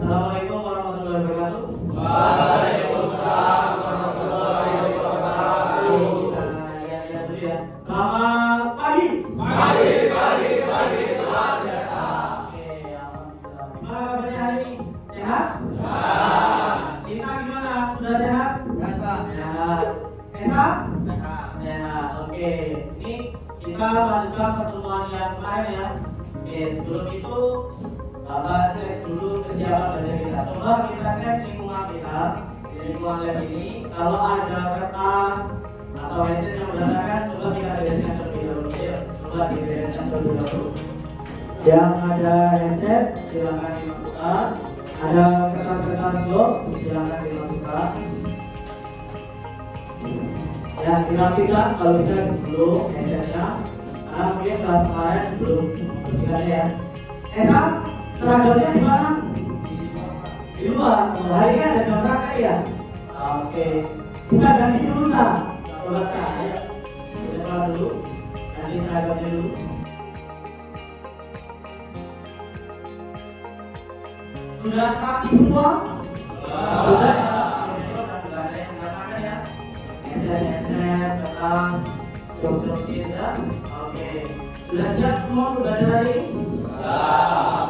Assalamualaikum warahmatullahi wabarakatuh. Waalaikumsalam warahmatullahi wabarakatuh. Ya dulu ya. Selamat pagi. Pagi luar biasa. Oke, alhamdulillah. Gimana kabarnya hari ini? Sehat? Sehat. Kita gimana? Sudah sehat? Sehat, Pak. Sehat. Esa? Sehat. Sehat. Oke. Ini kita lanjutkan pertemuan yang kemarin ya. Oke, sebelum itu Bapak cek dulu kesiapan belajar kita. Coba kita cek lingkungan kita. Di lingkungan lab ini, kalau ada kertas atau headset yang berantakan, coba kita bereskan terlebih dahulu. Ya, coba dibereskan terlebih dahulu. Yang ada headset, silakan dimasukkan. Ada kertas-kertas blok, silakan dimasukkan. Ya, dirapikan kalau bisa dulu headsetnya. Karena mungkin kelas kemarin belum bersihkan ya. Esa, seragamnya di mana? Di luar. Hari ini ada jam praktek ya? Oke. Bisa ganti dulu Sa? Coba Sa, ayo. Kita keluar dulu. Ganti seragamnya dulu. Sudah rapi semua? Sudah ya? Tidak ada yang mengatakan ya? Headset, kertas, jok-jok sudah. Oke. Sudah siap semua untuk belajar hari ini?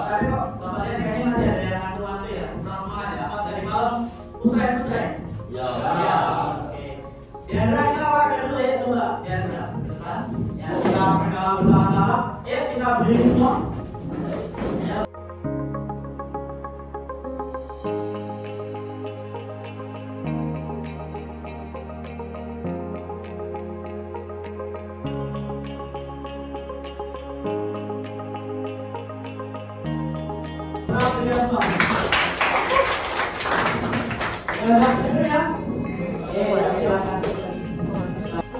Tapi kok bapaknya kayaknya masih ada yang ngantuk-ngantuk ya? Kurang semangat ya? Apa tadi malam usai? Ya. Oke. Diandra kita olahraga dulu ya, coba Diandra ke depan. Ya, kita pegang bersama-sama. Ya, kita berdiri semua. Ya.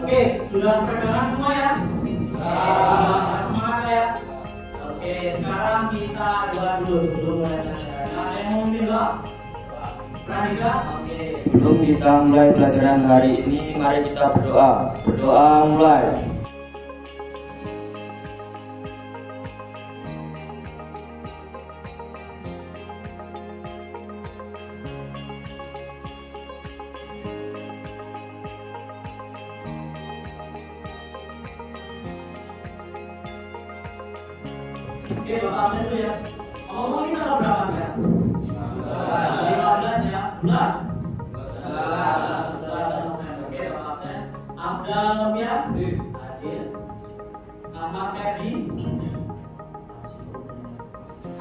Oke, sudah perkenalan semua ya? Semangat ya? Oke, sekarang kita doa dulu sebelum mulai belajar. Ada yang mau doa? Pradika? Oke. Sebelum kita mulai pelajaran hari ini, mari kita berdoa. Berdoa mulai. Oke, Bapak absen dulu ya. Ngomong ini tanggal berapa ya? 15 ya. Bulan? 11 November. Oke, Bapak absen. Afdal Novian? Hadir. Ahmad Ferdi?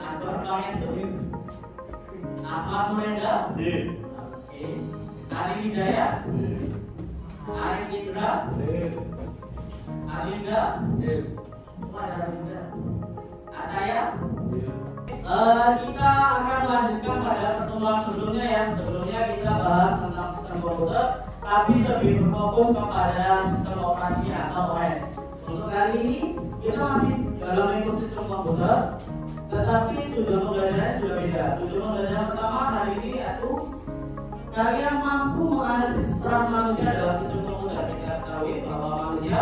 Akbar Kamesu? Ahmad Murenda? Oke. Ari Hidayat? Ari Indra? Arlinda? Oh, ada Arlinda. Ataya? Kita akan melanjutkan pada pertemuan sebelumnya ya. Sebelumnya kita bahas tentang sistem komputer, tapi lebih berfokus kepada sistem operasi atau OS. Untuk kali ini kita masih dalam lingkup sistem komputer, tetapi tujuan pembelajarannya sudah beda. Tujuan pembelajaran pertama hari ini yaitu kalian mampu menganalisis peran manusia dalam sistem komputer. Kita ketahui bahwa manusia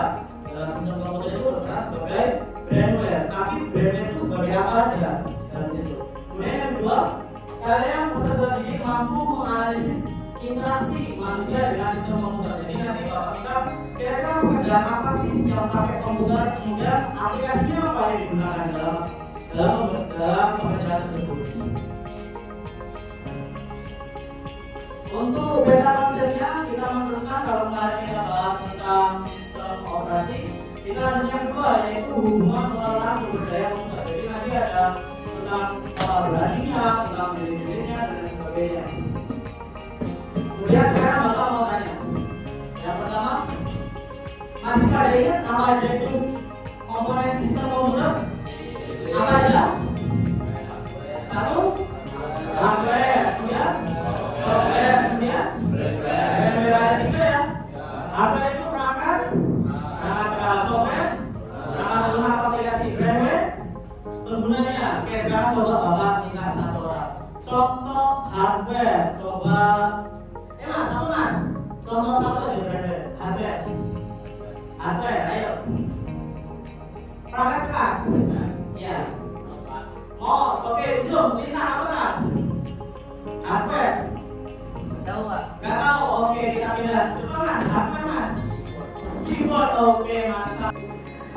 dalam sistem komputer itu berperan sebagai brainware, tapi brainware itu sebagai apa aja dalam situ. Kemudian yang kedua, kalian peserta didik mampu menganalisis interaksi manusia dengan sistem komputer. Jadi nanti bapak kita kira-kira pekerjaan apa sih yang pakai komputer, kemudian aplikasinya apa yang digunakan dalam pekerjaan tersebut. Untuk beta konsepnya kita meneruskan. Kalau kemarin kita bahas tentang sistem operasi, kita lanjut yang kedua yaitu hubungan pengelolaan sumber daya komputer. Jadi nanti ada tentang kolaborasinya, tentang jenis-jenisnya dan lain sebagainya. Kemudian sekarang bapak mau tanya. Yang pertama, masih ada ingat apa aja itu komponen sistem komputer? Apa aja? Satu, hardware, kemudian software, kemudian firmware. Ada tiga ya. Hardware itu perangkat, software, perangkat lunak aplikasi. Firmware penggunanya. Oke, sekarang coba bapak minta satu orang contoh hardware. Coba mas, satu mas, contoh satu aja. Hardware, ayo. Perangkat keras ya. Mouse, oke, ujung minta apa kan?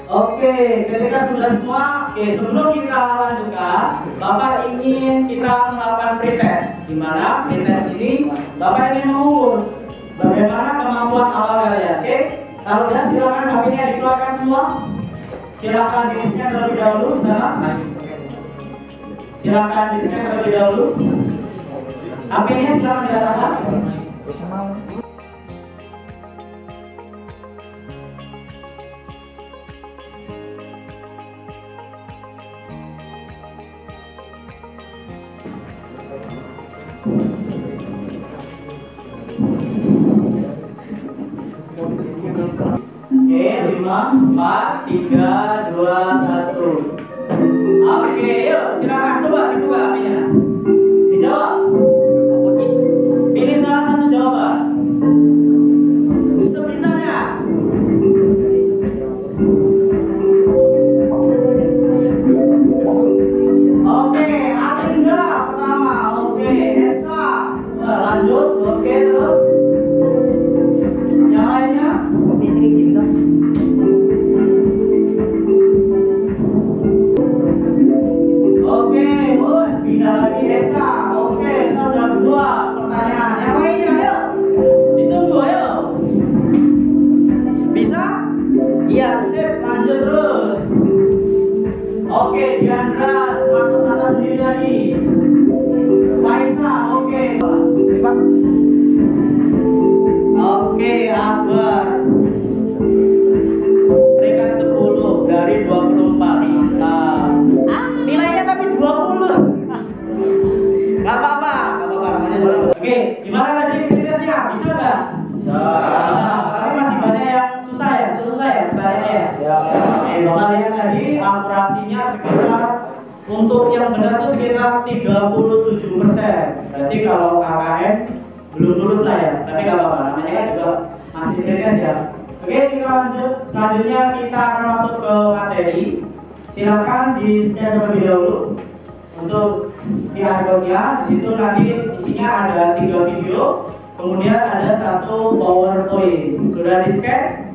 Oke, ketika sudah semua, sebelum kita lanjutkan, Bapak ingin kita melakukan pretest. Di mana pretest ini Bapak ingin mengukur bagaimana kemampuan awal kalian. Oke, kalau sudah silakan HP-nya dikeluarkan semua. Silakan di-scan terlebih dahulu di sana. Silakan di-scan terlebih dahulu. HP-nya silakan didatangkan. Oke, 5, 4, 3, 2, 1. Oke, yuk silakan coba dibuka HP-nya. Dijawab. Pilih salah satu jawaban. Sebisanya. Oke, Atinda pertama. Oke, Esa. Lanjut. Oke, terus. Yang lainnya. Oke, pindah lagi Esa. Oke, Esa udah 2 pertanyaan. Yang lainnya, ayo. Ditunggu, ayo. Bisa? Iya, sip. Lanjut terus. Oke, Diandra masuk atas sendiri lagi. Faisa, oke. Oke, Akbar. Peringkat 10 dari 24. Mantap. Nilainya tapi 20. Gak apa-apa, namanya juga. Oke, gimana tadi pretestnya? Bisa nggak? Bisa. Tapi masih banyak yang susah ya pertanyaannya ya. Oke, Bapak lihat tadi akurasinya sekitar untuk yang benar itu sekitar 37%. Berarti kalau KKN belum lulus lah ya. Tapi gak apa-apa, namanya kan juga masih pretest ya. Oke, kita lanjut. Selanjutnya kita akan masuk ke materi. Silakan di scan terlebih dahulu untuk diagonnya. Di situ nanti isinya ada 3 video, kemudian ada 1 PowerPoint. Sudah di scan?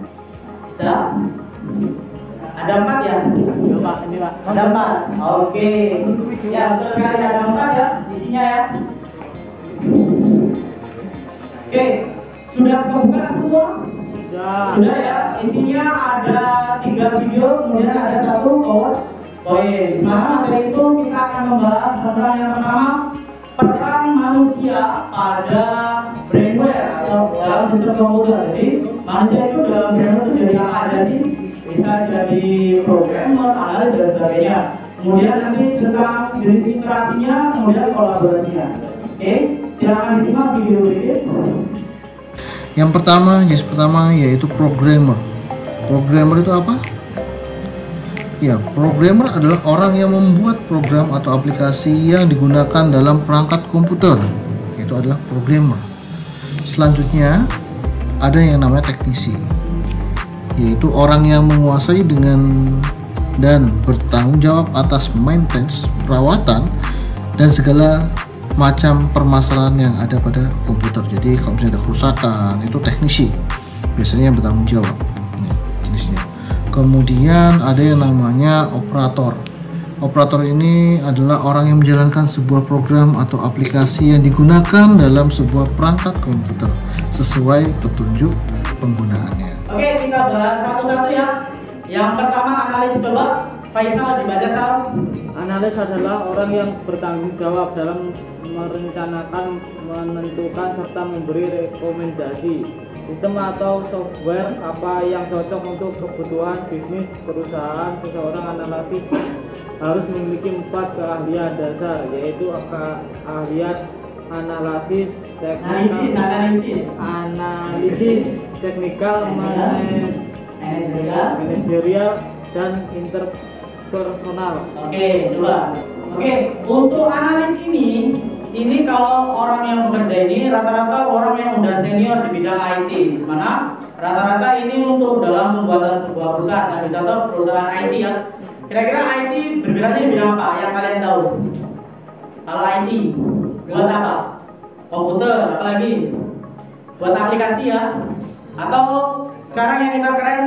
Bisa? Ada 4 ya? Ini Pak. Ada 4. Oke. Ya, betul sekali ada 4 ya isinya ya. Oke, sudah kebuka semua? Sudah ya, isinya ada 3 video, kemudian ada 1 PowerPoint. Di sana materi itu kita akan membahas tentang yang pertama, peran manusia pada brainware atau dalam sistem komputer. Jadi manusia itu dalam brainware itu jadi apa aja sih? Bisa jadi programmer, analis dan sebagainya. Kemudian nanti tentang jenis interaksinya, kemudian kolaborasinya. Oke, silakan disimak video berikut. Yang pertama, jenis pertama yaitu programmer. Programmer itu apa? Ya, programmer adalah orang yang membuat program atau aplikasi yang digunakan dalam perangkat komputer. Itu adalah programmer. Selanjutnya, ada yang namanya teknisi, yaitu orang yang menguasai dan bertanggung jawab atas maintenance, perawatan, dan segala macam permasalahan yang ada pada komputer. Jadi kalau misalnya ada kerusakan, itu teknisi biasanya yang bertanggung jawab. Ini jenisnya. Kemudian ada yang namanya operator. Operator ini adalah orang yang menjalankan sebuah program atau aplikasi yang digunakan dalam sebuah perangkat komputer sesuai petunjuk penggunaannya. Oke, kita bahas satu-satu ya. Yang pertama analis, coba Faisal dibaca Sal. Analis adalah orang yang bertanggung jawab dalam merencanakan, menentukan, serta memberi rekomendasi sistem atau software apa yang cocok untuk kebutuhan bisnis perusahaan. Seseorang analisis harus memiliki 4 keahlian dasar, yaitu keahlian analisis, teknikal, manajerial, dan interpersonal. Oke, coba. Oke, untuk analis ini kalau orang yang bekerja ini rata-rata orang yang udah senior di bidang IT. Mana rata-rata ini untuk dalam pembuatan sebuah perusahaan. Ambil contoh perusahaan IT ya. Kira-kira IT bergeraknya di bidang apa yang kalian tahu? Kalau IT buat apa? Komputer, apalagi buat aplikasi ya? Atau Sekarang yang kita keren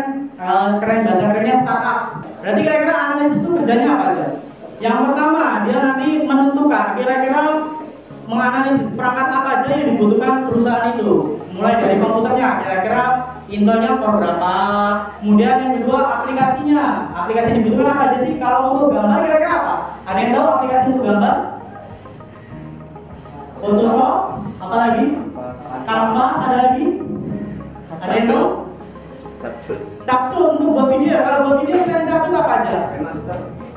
bahasa kerennya startup. Berarti kira-kira analisis itu kerjanya apa aja? Yang pertama, dia nanti menentukan kira-kira menganalisis perangkat apa aja yang dibutuhkan perusahaan itu. Mulai dari komputernya, kira-kira Intelnya core berapa. Kemudian yang kedua, aplikasinya. Aplikasi yang dibutuhkan apa aja sih? Kalau untuk gambar kira-kira apa? Ada yang tahu aplikasi untuk gambar? Photoshop, apa lagi? Canva, ada lagi? Ada yang tahu? Capcut untuk buat video. Kalau buat video saya capcut apa aja?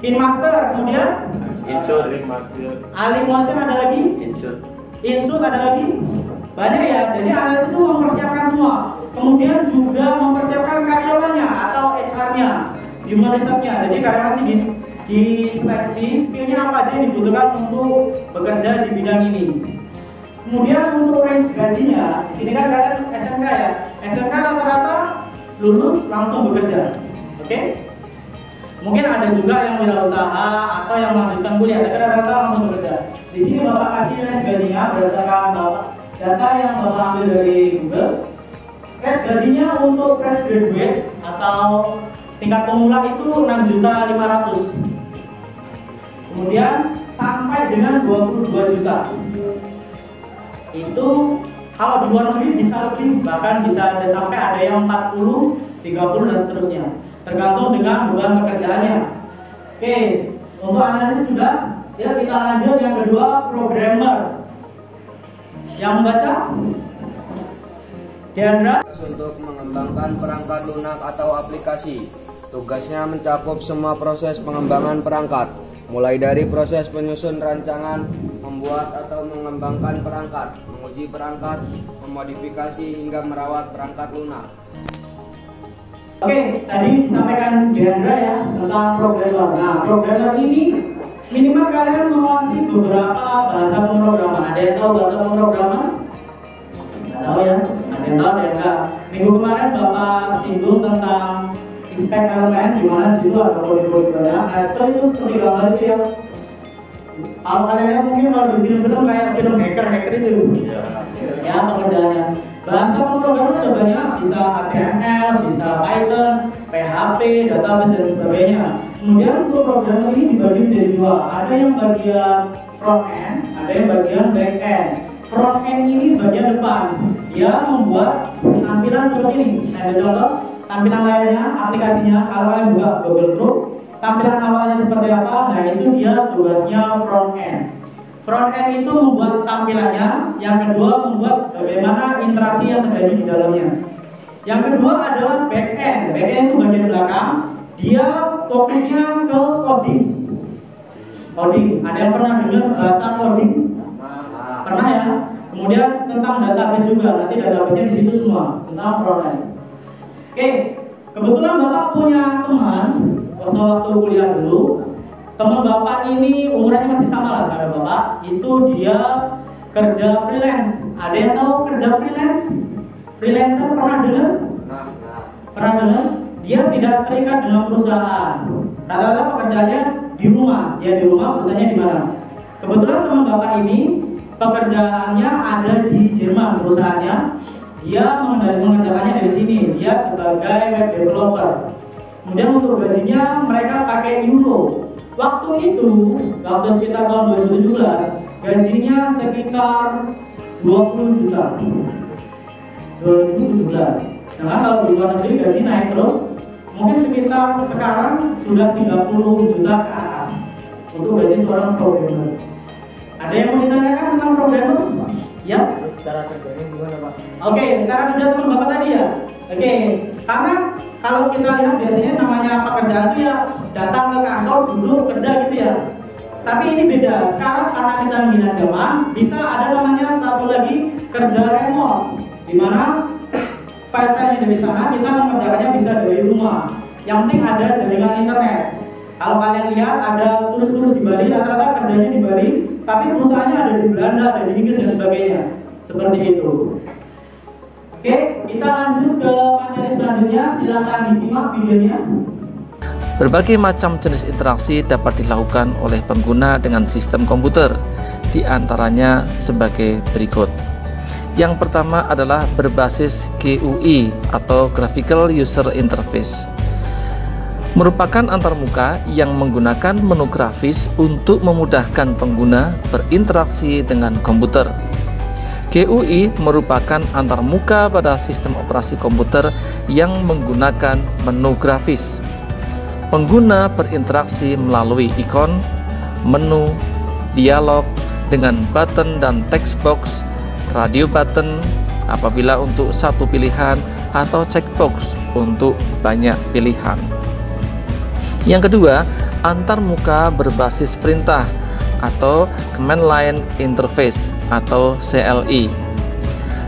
KineMaster, kemudian Alimotion ada lagi? Inshoot ada lagi? Banyak ya. Jadi analisis itu mempersiapkan semua. Kemudian juga mempersiapkan karyawannya atau HR-nya, human resource-nya. Jadi karyawan ini diseleksi skillnya apa aja yang dibutuhkan untuk bekerja di bidang ini. Kemudian untuk range gajinya, di sini kan kalian SMK ya. SMK rata-rata lulus langsung bekerja. Oke? Mungkin ada juga yang wirausaha atau yang melanjutkan kuliah, tapi rata-rata langsung bekerja. Di sini Bapak kasih range gajinya berdasarkan data yang Bapak ambil dari Google. Range gajinya untuk fresh graduate atau tingkat pemula itu 6.500.000. Kemudian sampai dengan 22 juta. Itu kalau di luar negeri bisa lebih, bahkan bisa sampai ada yang 40, 30 dan seterusnya. Tergantung dengan beban pekerjaannya. Oke, untuk analisis sudah. Ya, kita lanjut yang kedua, programmer. Yang membaca? Diandra? Untuk mengembangkan perangkat lunak atau aplikasi. Tugasnya mencakup semua proses pengembangan perangkat, mulai dari proses penyusun rancangan, membuat atau mengembangkan perangkat, menguji perangkat, memodifikasi hingga merawat perangkat lunak. Oke, tadi disampaikan Diandra ya tentang programmer. Nah, programmer ini minimal kalian menguasai beberapa bahasa pemrograman. Ada yang tahu bahasa pemrograman? Nggak tahu ya? Ada yang tahu, ada yang enggak? Minggu kemarin Bapak singgung tentang inspect elemen, di mana di situ ada kode-kode banyak. Nah, itu seperti gambar itu ya. Kalau kalian lihat mungkin kalau di film-film kayak film hacker itu ya pekerjaannya. Bahasa pemrograman ada banyak, bisa HTML, bisa Python, PHP, database dan sebagainya. Kemudian untuk programmer ini dibagi menjadi dua. Ada yang bagian front end, ada yang bagian back end. Front end ini bagian depan. Dia membuat tampilan seperti ini. Saya ambil contoh tampilan layarnya, aplikasinya. Kalau kalian buka Google Chrome, tampilan awalnya seperti apa? Nah, itu dia tugasnya front end. Front end itu membuat tampilannya, yang kedua membuat bagaimana interaksi yang terjadi di dalamnya. Yang kedua adalah back end. Back end itu bagian belakang. Dia fokusnya ke coding. Coding. Ada yang pernah dengar bahasa coding? Pernah ya? Kemudian tentang database juga. Nanti database-nya di situ semua tentang front end. Oke, kebetulan Bapak punya teman waktu kuliah dulu. Teman Bapak ini umurnya masih sama lah dengan Bapak. Itu dia kerja freelance. Ada yang tahu kerja freelance? Freelancer pernah dengar? Pernah dengar? Dia tidak terikat dengan perusahaan. Rata-rata pekerjaannya di rumah. Dia di rumah, perusahaannya di mana? Kebetulan teman Bapak ini pekerjaannya ada di Jerman perusahaannya. Dia mengerjakannya dari sini. Dia sebagai web developer. Kemudian untuk gajinya mereka pakai euro. Waktu itu, waktu sekitar tahun 2017, gajinya sekitar 20 juta. 2017. Nah, kalau di luar negeri gaji naik terus, mungkin sekitar sekarang sudah 30 juta ke atas untuk gaji seorang programmer. Ada yang mau ditanyakan tentang programmer? Ya? Terus cara kerjanya gimana, Pak? Oke, cara kerja teman Bapak tadi ya. Oke, karena kalau kita lihat biasanya namanya pekerjaan itu ya datang ke kantor, duduk, kerja gitu ya. Tapi ini beda. Sekarang karena kecanggihan zaman, bisa ada namanya satu lagi kerja remote, di mana file-filenya dari sana kita mengerjakannya bisa dari rumah. Yang penting ada jaringan internet. Kalau kalian lihat ada turis-turis di Bali, rata-rata kerjanya di Bali, tapi perusahaannya ada di Belanda, ada di Inggris dan sebagainya. Seperti itu. Oke, kita lanjut ke materi selanjutnya. Silakan disimak videonya. Berbagai macam jenis interaksi dapat dilakukan oleh pengguna dengan sistem komputer, di antaranya sebagai berikut. Yang pertama adalah berbasis GUI atau Graphical User Interface. Merupakan antarmuka yang menggunakan menu grafis untuk memudahkan pengguna berinteraksi dengan komputer. GUI merupakan antarmuka pada sistem operasi komputer yang menggunakan menu grafis. Pengguna berinteraksi melalui ikon, menu, dialog dengan button dan text box, radio button apabila untuk satu pilihan, atau checkbox untuk banyak pilihan. Yang kedua, antarmuka berbasis perintah atau Command Line Interface atau CLI.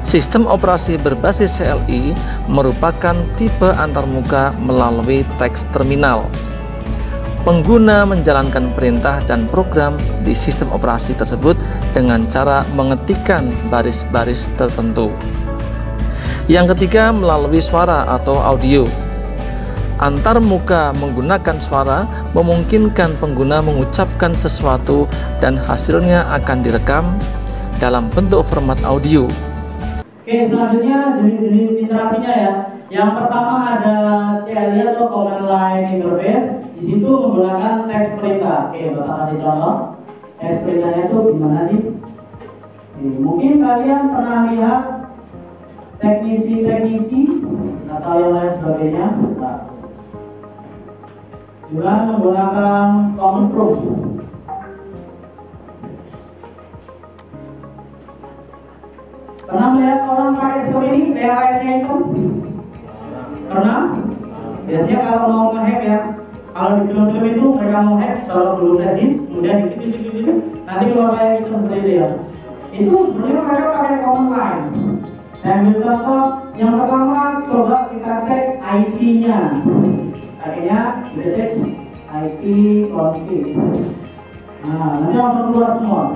Sistem operasi berbasis CLI merupakan tipe antarmuka melalui teks terminal. Pengguna menjalankan perintah dan program di sistem operasi tersebut dengan cara mengetikkan baris-baris tertentu. Yang ketiga, melalui suara atau audio. Antarmuka menggunakan suara memungkinkan pengguna mengucapkan sesuatu dan hasilnya akan direkam dalam bentuk format audio. Oke, selanjutnya jenis-jenis interaksinya ya. Yang pertama ada CLI atau Command Line Interface. Di situ menggunakan teks perintah. Oke, Bapak kasih contoh. Teks perintahnya itu gimana sih? Oke, mungkin kalian pernah lihat teknisi atau yang lain sebagainya. Nah, juga menggunakan command prompt. Pernah melihat orang pakai seperti ini, layarnya itu? Pernah? Biasanya kalau mau nge-hack ya, kalau di film-film itu mereka mau hack, kalau belum teknis, kemudian nanti keluar kayak gitu seperti itu ya. Itu sebenarnya mereka pakai command line. Saya ambil contoh, yang pertama coba kita cek IP-nya. Akhirnya kita cek IP config. Nah, nanti langsung keluar semua.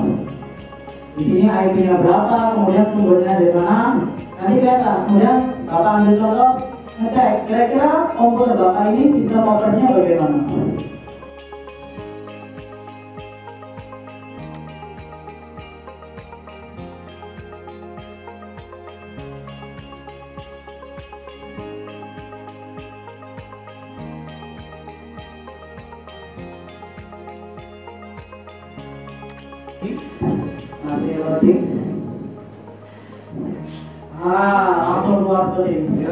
Di sini IP-nya berapa, kemudian sumbernya dari mana, nanti kelihatan. Kemudian Bapak ambil contoh, ngecek kira-kira komputer Bapak ini sistem operasinya bagaimana. Masih loading. Langsung keluar seperti ini.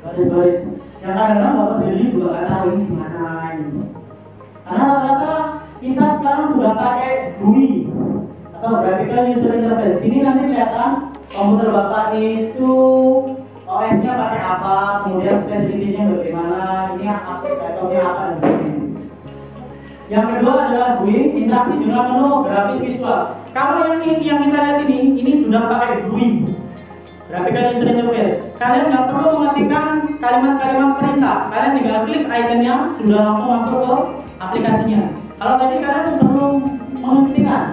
Baris-baris. Yang kadang-kadang Bapak sendiri juga nggak tahu ini gimana ini. Karena rata-rata kita sekarang sudah pakai GUI atau Graphical User Interface. Sini nanti kelihatan komputer Bapak itu OS-nya pakai apa, kemudian spesifikasinya bagaimana, ini aplikatornya apa dan sebagainya. Yang kedua adalah GUI, interaksi dengan menu grafis visual. Kalau yang kita lihat ini sudah pakai GUI, Graphical User Interface. Kalian nggak perlu mengetikkan kalimat-kalimat perintah. Kalian tinggal klik ikonnya, sudah langsung masuk ke aplikasinya. Kalau tadi kalian perlu mengetikkan.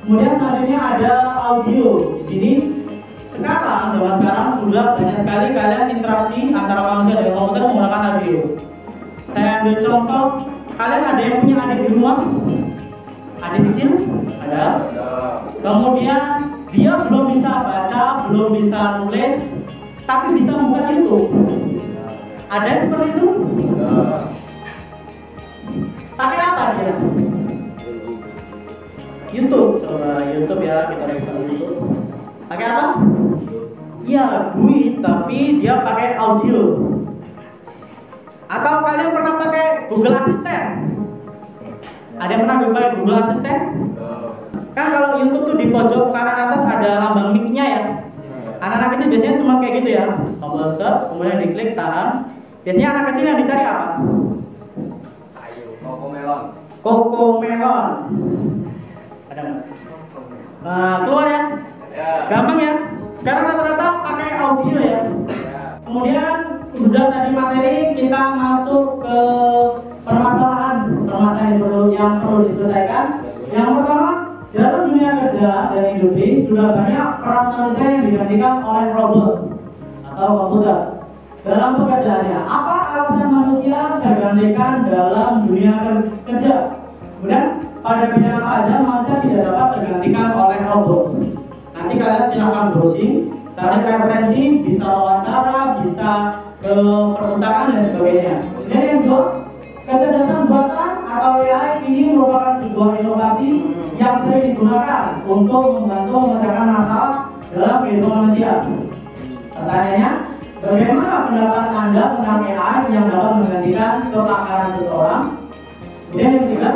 Kemudian selanjutnya ada audio. Di sini zaman sekarang sudah banyak sekali kalian interaksi antara manusia dan komputer menggunakan audio. Saya ambil contoh. Kalian ada yang punya adik di rumah? Adik kecil? Ada? Kemudian dia belum bisa baca, belum bisa nulis, tapi bisa membuka YouTube. Ada yang seperti itu? Pakai apa dia? YouTube. Coba YouTube ya, kita buka YouTube. Pakai apa? Iya, GUI, tapi dia pakai audio. Atau kalian pernah pakai Google Assistant? Ada yang pernah pakai Google Assistant? Kan kalau YouTube tuh di pojok kanan atas ada lambang mic-nya ya. Anak-anak kecil biasanya cuma kayak gitu ya. Tombol search, kemudian diklik, tahan. Biasanya anak kecil yang dicari apa? Cocomelon. Cocomelon. Ada nggak? Nah, keluar ya? Gampang ya? Sekarang rata-rata pakai audio ya. Kemudian sudah tadi materi, kita masuk ke permasalahan yang perlu diselesaikan. Yang pertama, dalam dunia kerja dan industri sudah banyak peran manusia yang digantikan oleh robot atau komputer dalam pekerjaannya. Apa alasan manusia tergantikan dalam dunia kerja? Kemudian pada bidang apa aja manusia tidak dapat tergantikan oleh robot? Nanti melakukan browsing, cari referensi, bisa wawancara, bisa ke perpustakaan dan sebagainya. Dan yang kedua, kecerdasan buatan atau AI ini merupakan sebuah inovasi yang sering digunakan untuk membantu memecahkan masalah dalam kehidupan manusia. Pertanyaannya, bagaimana pendapat Anda tentang AI yang dapat menggantikan kepakaran seseorang? Kemudian yang ketiga,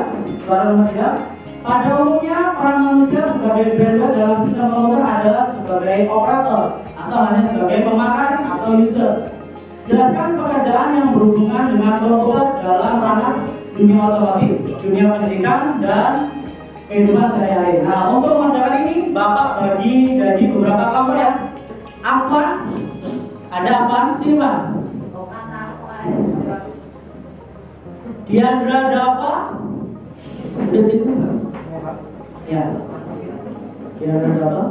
soal nomor 3, pada umumnya peran manusia sebagai graduate dalam sistem komputer adalah sebagai operator atau hanya sebagai pemakai atau user. Jelaskan pekerjaan yang berhubungan dengan komputer dalam ranah dunia otomotif, dunia pendidikan, dan kehidupan sehari-hari. Nah, untuk wawancara ini Bapak bagi jadi beberapa kelompok ya. Afwan, ada Afwan, sini Pak. Diandra ada apa? Di situ. Ya. Diandra ada apa?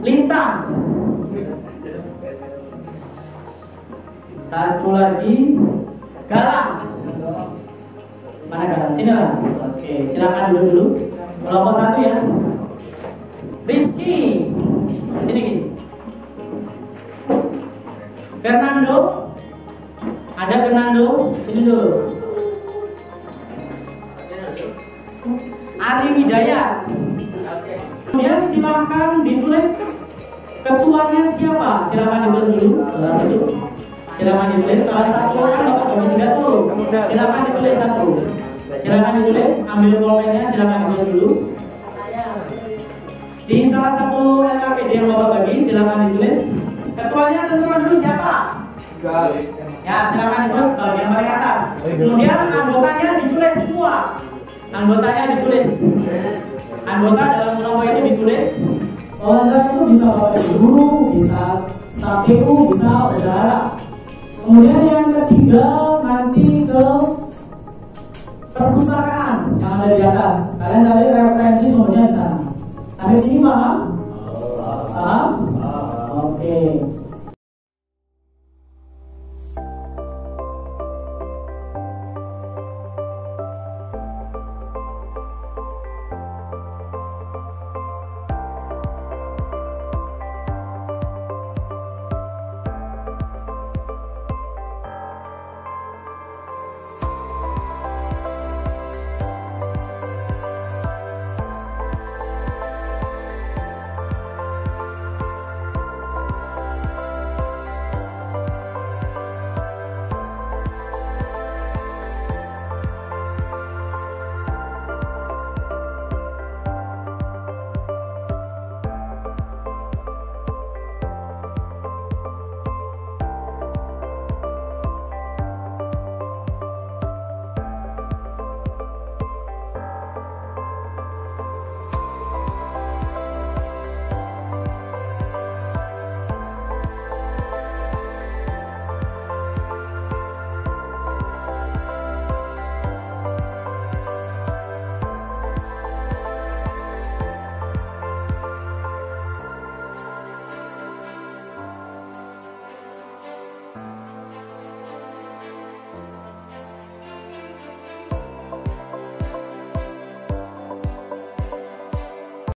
Lintang. Satu lagi, Galang. Mana Galang? Sini lah. Oke, silakan dulu. Kelompok 1 ya. Rizky. Sini gini. Fernando. Ada Fernando? Sini dulu. Ari Widayat. Kemudian silakan ditulis ketuanya siapa? Silakan ditulis dulu. Silakan ditulis salah satu atau bagi 3 tuh. Silakan ditulis 1. Silakan ditulis, ambil pulpennya, silakan ditulis dulu. Di salah satu LKPD yang Bapak bagi, silakan ditulis. Ketuanya tentukan dulu siapa? Ya, silakan ditulis bagian paling atas. Kemudian anggotanya ditulis semua. Anggotanya ditulis. Anggota dalam kelompok itu ditulis. Wawancara itu bisa Bapak guru, bisa SAPU, bisa udara. Kemudian yang ketiga nanti ke perpustakaan yang ada di atas. Kalian cari referensi sumbernya di sana. Sampai sini paham?